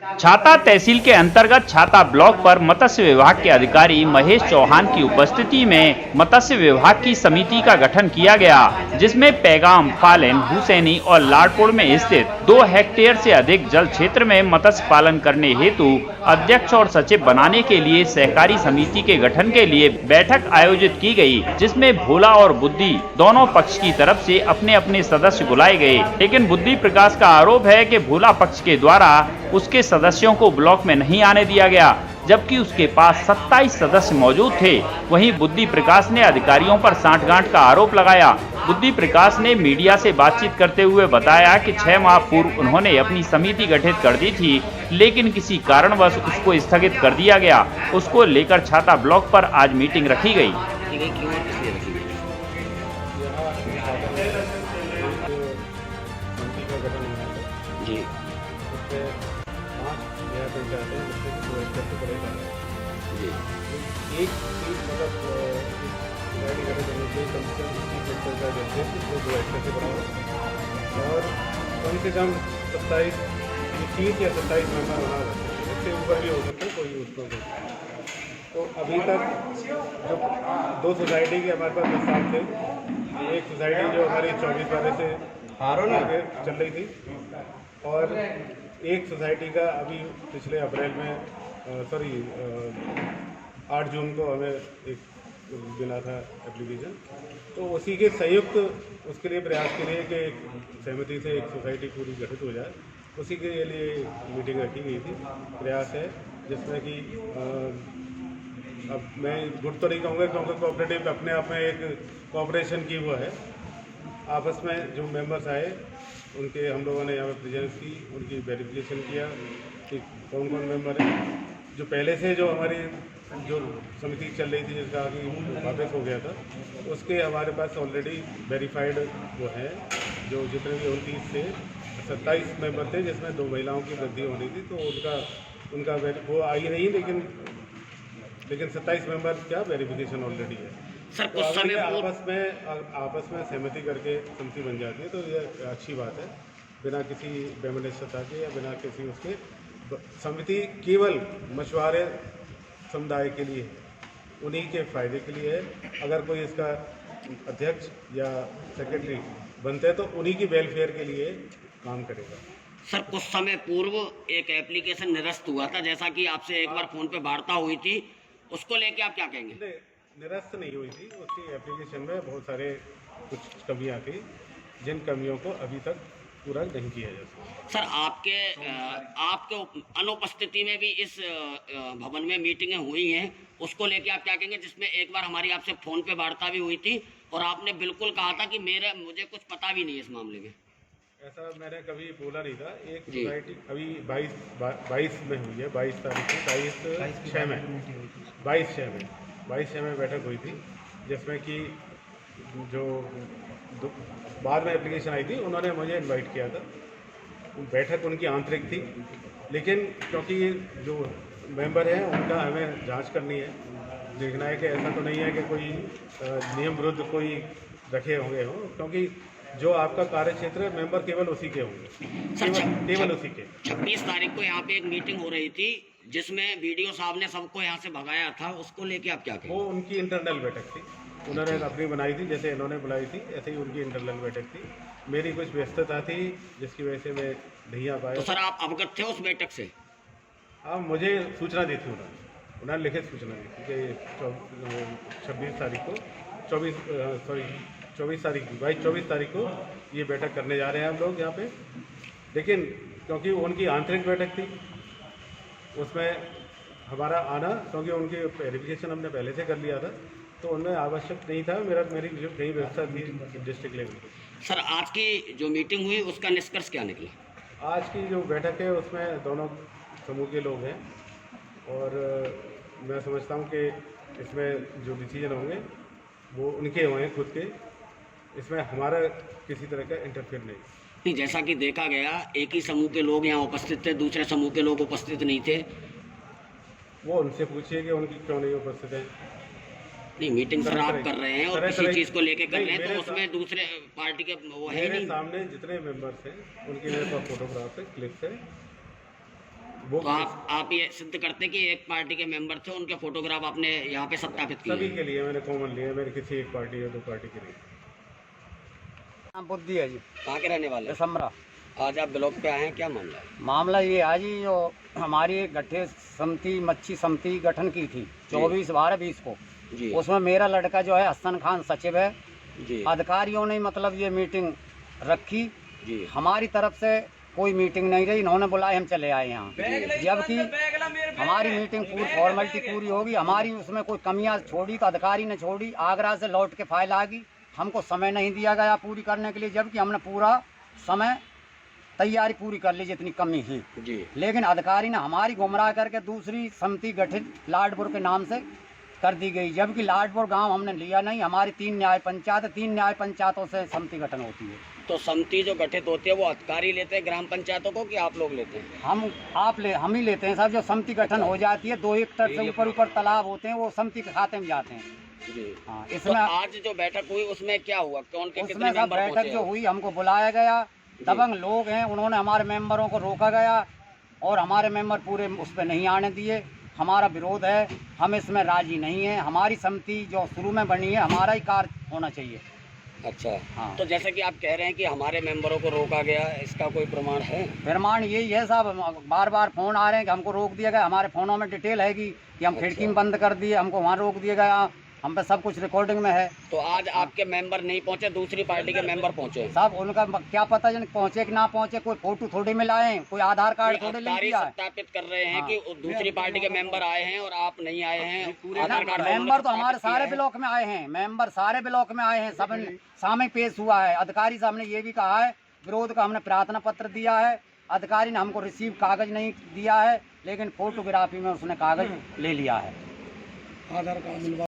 छाता तहसील के अंतर्गत छाता ब्लॉक पर मत्स्य विभाग के अधिकारी महेश चौहान की उपस्थिति में मत्स्य विभाग की समिति का गठन किया गया, जिसमें पैगाम, फालेन, हुसैनी और लाडपुर में स्थित 2 हेक्टेयर से अधिक जल क्षेत्र में मत्स्य पालन करने हेतु अध्यक्ष और सचिव बनाने के लिए सहकारी समिति के गठन के लिए बैठक आयोजित की गई, जिसमें भोला और बुद्धि दोनों पक्ष की तरफ से अपने अपने सदस्य बुलाए गए। लेकिन बुद्धि प्रकाश का आरोप है कि भोला पक्ष के द्वारा उसके सदस्यों को ब्लॉक में नहीं आने दिया गया, जबकि उसके पास 27 सदस्य मौजूद थे। वहीं बुद्धि प्रकाश ने अधिकारियों पर सांठगांठ का आरोप लगाया। बुद्धि प्रकाश ने मीडिया से बातचीत करते हुए बताया कि 6 माह पूर्व उन्होंने अपनी समिति गठित कर दी थी, लेकिन किसी कारणवश उसको स्थगित कर दिया गया। उसको लेकर छाता ब्लॉक पर आज मीटिंग रखी गई। जी, एक चीज मतलब रेडी करने के लिए कम से कम 30 हेक्टेयर का जल है जिसको 2 हेक्टेयर से बढ़ाओ और कम से कम 27 30 या 27 मेंबर बना सकते हैं। इससे ऊपर भी हो सकते हैं, कोई उसको नहीं। तो अभी तक जो 2 सोसाइटी के हमारे पास प्रस्ताव थे, एक सोसाइटी जो हमारी 24 वाले से आगे चल रही थी और एक सोसाइटी का अभी पिछले अप्रैल में 8 जून को हमें एक मिला था एप्लीकेशन, तो उसी के संयुक्त उसके लिए प्रयास के लिए कि एक सहमति से एक सोसाइटी पूरी गठित हो जाए, उसी के लिए मीटिंग रखी गई थी। प्रयास है जिसमें कि अब मैं गुट तो नहीं कहूँगा क्योंकि कोऑपरेटिव अपने आप में एक कोऑपरेशन की वो है। आपस में जो मेंबर्स आए उनके हम लोगों ने यहाँ पर प्रेजेंस की, उनकी वेरिफिकेशन किया कि कौन कौन मेंबर है। जो पहले से जो हमारी जो समिति चल रही थी जिसका आगे वापस हो गया था, उसके हमारे पास ऑलरेडी वेरीफाइड वो है, जो जितने भी 29 से 27 मेंबर थे जिसमें 2 महिलाओं की वृद्धि होनी थी, तो उनका वो आई नहीं, लेकिन 27 मेंबर क्या वेरिफिकेशन ऑलरेडी है। सर तो कुछ समय आपस में सहमति करके समिति बन जाती है, तो ये अच्छी बात है। बिना किसी वैमनस्यता के या बिना किसी उसके समिति केवल मशवरे समुदाय के लिए है, उन्हीं के फायदे के लिए है। अगर कोई इसका अध्यक्ष या सेक्रेटरी बनते हैं तो उन्हीं की वेलफेयर के लिए काम करेगा। सर कुछ समय पूर्व एक एप्लीकेशन निरस्त हुआ था, जैसा कि आपसे एक बार फोन पे वार्ता हुई थी, उसको लेके आप क्या कहेंगे? निरस्त नहीं हुई थी, उसकी एप्लीकेशन में बहुत सारे कुछ कमियां थी, जिन कमियों को अभी तक पूरा नहीं किया जा सकता। सर आपके अनुपस्थिति में भी इस भवन में मीटिंगें हुई हैं, उसको लेके आप क्या कहेंगे? जिसमें एक बार हमारी आपसे फोन पे वार्ता भी हुई थी और आपने बिल्कुल कहा था कि मुझे कुछ पता भी नहीं है इस मामले में। ऐसा मैंने कभी बोला नहीं था। एक सोसाइटी अभी 22 में हुई है, 22 तारीख को 22/6 में बैठक हुई थी, जिसमें कि जो बाद में एप्लीकेशन आई थी उन्होंने मुझे इनवाइट किया था। बैठक उनकी आंतरिक थी, लेकिन क्योंकि जो मेंबर हैं उनका हमें जांच करनी है, देखना है कि ऐसा तो नहीं है कि कोई नियम विरुद्ध कोई रखे होंगे हो, क्योंकि जो आपका कार्य क्षेत्र है मेंबर केवल उसी के होंगे, केवल उसी के। 26 तारीख को यहाँ पे एक मीटिंग हो रही थी जिसमें वीडियो साहब ने सबको यहाँ से भगाया था, उसको लेके आप क्या कहेंगे? वो उनकी इंटरनल बैठक थी, उन्होंने अपनी बनाई थी, जैसे इन्होंने बुलाई थी ऐसे ही उनकी इंटरनल बैठक थी। मेरी कुछ व्यस्तता थी जिसकी वजह से मैं नहीं आ पाया। तो सर आप अवगत थे उस बैठक से? हाँ, मुझे सूचना दी थी उन्होंने लिखित सूचना दी थी कि 24 तारीख को ये बैठक करने जा रहे हैं हम लोग यहाँ पे। लेकिन क्योंकि उनकी आंतरिक बैठक थी, उसमें हमारा आना, क्योंकि उनकी वेरिफिकेशन हमने पहले से कर लिया था, तो उनमें आवश्यक नहीं था। मेरी जो कई व्यवस्था थी डिस्ट्रिक्ट लेवल की। सर आज की जो मीटिंग हुई उसका निष्कर्ष क्या निकला? आज की जो बैठक है उसमें दोनों समूह के लोग हैं और मैं समझता हूँ कि इसमें जो डिसीजन होंगे वो उनके हुए हैं खुद के, इसमें हमारा किसी तरह का इंटरफेयर नहीं। जैसा कि देखा गया एक ही समूह के लोग यहाँ उपस्थित थे, दूसरे समूह के लोग उपस्थित नहीं थे। वो उनसे पूछिए कि उनकी क्यों नहीं उपस्थित है। नहीं, मीटिंग सर आप कर रहे हैं और किसी चीज़ को लेके कर रहे हैं, तो उसमें दूसरे पार्टी के वो है नहीं। सामने जितने मेंबर्स हैं उनके मेरे पास फोटोग्राफ है, क्लिप्स है, वो तो आप ये सिद्ध करते कि एक पार्टी के मेंबर थे, उनके फोटोग्राफ आपने यहाँ पे सत्यापित सभी किए? के लिए मैंने कॉमन लिया, मैंने किसी एक पार्टी या दो पार्टी के लिए। नाम बुद्धि है जी, कहाँ के रहने वाले हैं? समरा। आज आप ब्लॉक पे आए हैं, क्या मामला है? मामला ये है जी, जो हमारी एक गठे समिति मच्छी समिति गठन की थी 24/12/20 को, जी उसमें मेरा लड़का जो है हसन खान सचिव है। जी अधिकारियों ने मतलब ये मीटिंग रखी, जी हमारी तरफ से कोई मीटिंग नहीं रही, इन्होंने बुलाया, हम चले आए यहाँ। जबकि हमारी मीटिंग पूरी फॉर्मेलिटी पूरी होगी, हमारी उसमें कोई कमियां छोड़ी तो अधिकारी ने छोड़ी। आगरा से लौट के फाइल आ गई, हमको समय नहीं दिया गया पूरी करने के लिए, जबकि हमने पूरा समय तैयारी पूरी कर ली जितनी कमी थी। जी लेकिन अधिकारी ने हमारी गुमराह करके दूसरी समिति गठित लाडपुर के नाम से कर दी गई, जबकि लाडपुर गांव हमने लिया नहीं। हमारी 3 न्याय पंचायत, 3 न्याय पंचायतों से समिति गठन होती है। तो समिति जो गठित होती है वो अधिकारी लेते हैं ग्राम पंचायतों को कि आप लोग लेते हैं? हम ही लेते हैं साहब। जो समिति गठन हो जाती है 2 हेक्टेयर से ऊपर तालाब होते हैं, वो समिति के खाते में जाते हैं। जी हाँ, तो इसमें आज जो बैठक हुई उसमें क्या हुआ, कौन के कितने उसमें सब मेंबर बैठक पहुंचे जो हैं? हुई, हमको बुलाया गया, दबंग लोग हैं, उन्होंने हमारे मेंबरों को रोका गया और हमारे मेंबर पूरे उस पर नहीं आने दिए। हमारा विरोध है, हम इसमें राजी नहीं हैं। हमारी समिति जो शुरू में बनी है, हमारा ही कार्य होना चाहिए। अच्छा हाँ। तो जैसे कि आप कह रहे हैं कि हमारे मेंबरों को रोका गया, इसका कोई प्रमाण है? प्रमाण यही है साहब, बार बार फोन आ रहे हैं कि हमको रोक दिया गया। हमारे फोनों में डिटेल है कि हम खिड़की में बंद कर दिए, हमको वहाँ रोक दिया गया, हम पे सब कुछ रिकॉर्डिंग में है। तो आज आपके मेंबर नहीं पहुंचे, दूसरी पार्टी के मेंबर पहुंचे? साहब उनका क्या पता जन पहुँचे कि ना पहुँचे, कोई फोटो थोड़ी मिलाए, कोई आधार कार्ड थोड़े ले अधिकारी लिया है। सत्यापित कर रहे हैं हाँ। कि दूसरी पार्टी के मेंबर आए हैं और आप नहीं आए हैं। आधार कार्ड मेंबर तो हमारे सत्यापित सारे किए हैं। ब्लॉक में आए हैं, मेंबर सारे ब्लॉक में आए हैं, सब सामने पेश हुआ है। अधिकारी साहब ने ये भी कहा है, विरोध का हमने प्रार्थना पत्र दिया है। अधिकारी ने हमको रिसीव कागज नहीं दिया है, लेकिन फोटोग्राफी में उसने कागज ले लिया है।